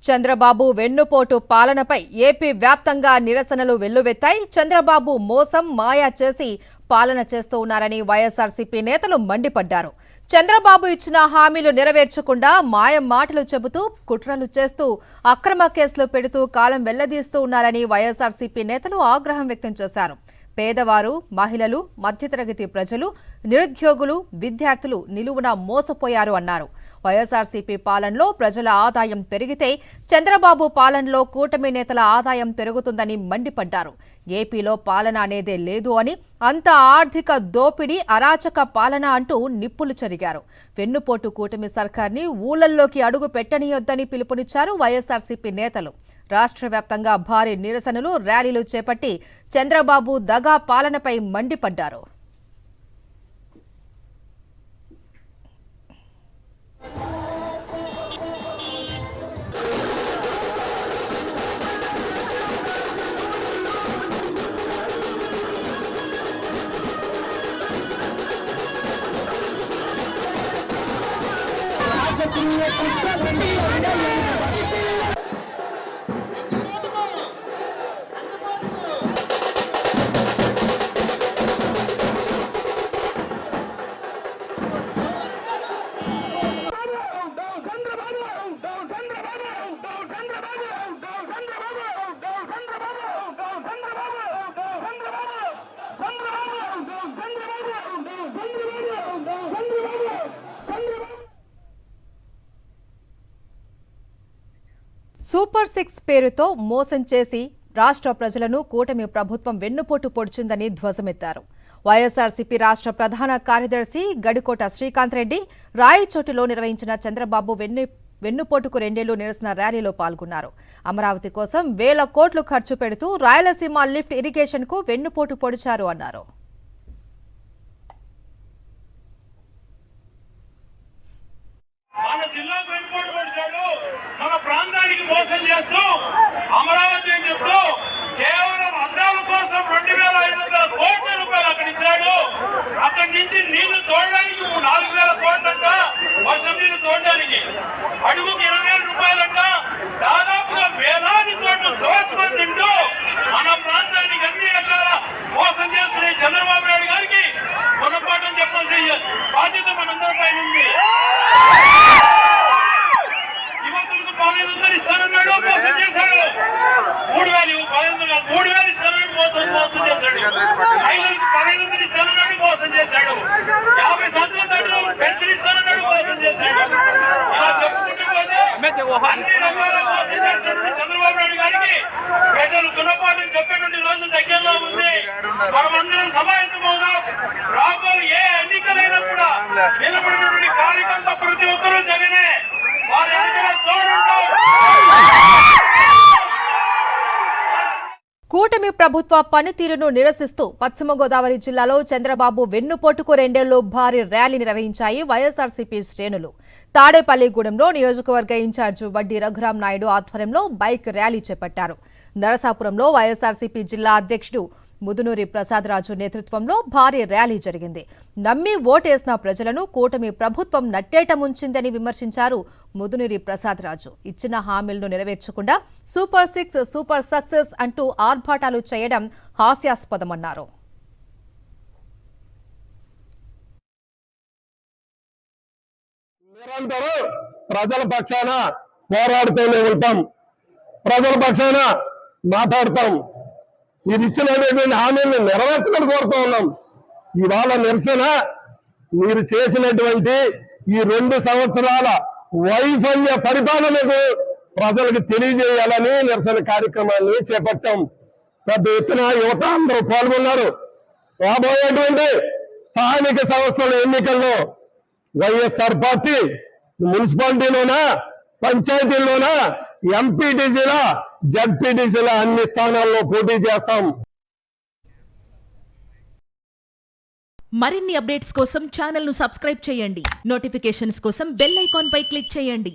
చంద్రబాబు వెన్నుపోటు పాలనపై ఏపీ వ్యాప్తంగా నిరసనలు వెల్లువెత్తాయి. చంద్రబాబు మోసం మాయా చేసి పాలన చేస్తూ ఉన్నారని వైఎస్ఆర్సీపీ నేతలు మండిపడ్డారు. చంద్రబాబు ఇచ్చిన హామీలు నెరవేర్చకుండా మాయం మాటలు చెబుతూ కుట్రలు చేస్తూ అక్రమ కేసులు పెడుతూ కాలం వెళ్లదీస్తూ ఉన్నారని వైఎస్ఆర్సీపీ నేతలు ఆగ్రహం వ్యక్తం చేశారు. పేదవారు, మహిళలు, మధ్యతరగతి ప్రజలు, నిరుద్యోగులు, విద్యార్థులు నిలువున మోసపోయారు అన్నారు. వైఎస్ఆర్సీపీ పాలనలో ప్రజల ఆదాయం పెరిగితే చంద్రబాబు పాలనలో కూటమి నేతల ఆదాయం పెరుగుతుందని మండిపడ్డారు. ఏపీలో పాలన అనేదే లేదు అని, అంత ఆర్థిక దోపిడీ, అరాచక పాలన అంటూ నిప్పులు చెరిగారు. వెన్నుపోటు కూటమి సర్కార్ని ఊళ్లల్లోకి అడుగు పెట్టనీయొద్దని పిలుపునిచ్చారు వైఎస్ఆర్సీపీ నేతలు. రాష్ట్ర వ్యాప్తంగా భారీ నిరసనలు, ర్యాలీలు చేపట్టి చంద్రబాబు దగా పాలనపై మండిపడ్డారు. సూపర్ 6 పేరుతో మోసం చేసి రాష్ట్ర ప్రజలను కూటమి ప్రభుత్వం వెన్నుపోటు పొడిచిందని ధ్వజమెత్తారు. వైఎస్ఆర్సీపీ రాష్ట్ర ప్రధాన కార్యదర్శి గడికోట శ్రీకాంత్ రెడ్డి రాయచోటిలో నిర్వహించిన చంద్రబాబు వెన్నుపోటుకు 2 ఏళ్లు నిరసన ర్యాలీలో పాల్గొన్నారు. అమరావతి కోసం వేల కోట్లు ఖర్చు పెడుతూ రాయలసీమ లిఫ్ట్ ఇరిగేషన్ కు వెన్నుపోటు పొడిచారు అన్నారు. మన ప్రాంతానికి మోసం చేస్తూ అమరావతి అని చెప్తూ కేవలం అద్దాల కోసం 2,500 కోట్ల రూపాయలు అక్కడ ఇచ్చాడు. అక్కడి నుంచి నీళ్లు తోడడానికి 4,000 కోట్లంట, వర్షం నీళ్లు తోడడానికి అడుగుకి 20,000 రూపాయలంట. దాదాపుగా వేలాది కోట్లు దోచుకొని తింటూ మన ప్రాంతానికి అన్ని రకాల మోసం చేస్తున్న చంద్రబాబు నాయుడు గారికి గుణపాఠం చెప్పాల్సిన బాధ్యత మనందరిపై ఉంది. ఇస్తానన్నాడు, మోసం చేశాడు. 3,000 ఇస్తానని మోసం చేశాడు. 5,500 ఇస్తానన్నాడు, మోసం చేశాడు. 50 సంవత్సరాల దాటిలో పెన్షన్ ఇస్తానన్నాడు, మోసం చేశాడు. ఇలా చెప్పుకుంటూ పోతే అన్ని రకాల మోసం చేశాడు చంద్రబాబు నాయుడు గారికి ప్రజలు గుణపాఠం చెప్పేటువంటి రోజు దగ్గరలో ఉంది. మనమందరం సమాయత్తమవుదాం. రాబోయే ఏ ఎన్నికలైనా కూడా నిలబడినటువంటి కార్యకర్త ప్రతి ఒక్కరూ జగనే. కూటమి ప్రభుత్వ పనితీరును నిరసిస్తూ పశ్చిమ గోదావరి జిల్లాలో చంద్రబాబు వెన్నుపోటుకు 2 ఏళ్లు భారీ ర్యాలీ నిర్వహించాయి వైఎస్ఆర్సీపీ శ్రేణులు. తాడేపల్లిగూడెంలో నియోజకవర్గ ఇన్ఛార్జ్ వడ్డీ రఘురాం నాయుడు ఆధ్వర్యంలో బైక్ ర్యాలీ చేపట్టారు. నరసాపురంలో వైఎస్ఆర్సీపీ జిల్లా అధ్యక్షుడు ముదునూరి ప్రసాదరాజు నేతృత్వంలో భారీ ర్యాలీ జరిగింది. నమ్మి ఓటేసిన ప్రజలను కూటమి ప్రభుత్వం నట్టేట ముంచిందని విమర్శించారు ముదునూరి ప్రసాదరాజు. ఇచ్చిన హామీలను నెరవేర్చకుండా సూపర్ 6 సూపర్ సక్సెస్ అంటూ ఆర్భాటాలు చేయడం హాస్యాస్పదమన్నారు. ప్రజల పక్షాన పోరాడుతూనే ఉంటాం, ప్రజల పక్షాన మాట్లాడతాం. మీరు ఇచ్చినటువంటి హామీలను నెరవేర్చడం కోరుతూ ఉన్నాం. ఇవాళ నిరసన మీరు చేసినటువంటి ఈ 2 సంవత్సరాల వైఫల్య పరిపాలనకు ప్రజలకు తెలియజేయాలని నిరసన కార్యక్రమాన్ని చేపట్టాం. పెద్ద ఎత్తున యువత అందరూ పాల్గొన్నారు. రాబోయేటువంటి స్థానిక సంస్థల ఎన్నికల్లో వైఎస్ఆర్ పార్టీ మున్సిపాలిటీలోనా, పంచాయతీల్లోనా, ఎంపీటీసీల, జడ్పీటీసీల అన్ని స్థానాల్లో పోటీ చేస్తాం. మరిన్ని అప్డేట్స్ కోసం ఛానల్ ను సబ్స్క్రైబ్ చేయండి. నోటిఫికేషన్స్ కోసం బెల్ ఐకాన్ పై క్లిక్ చేయండి.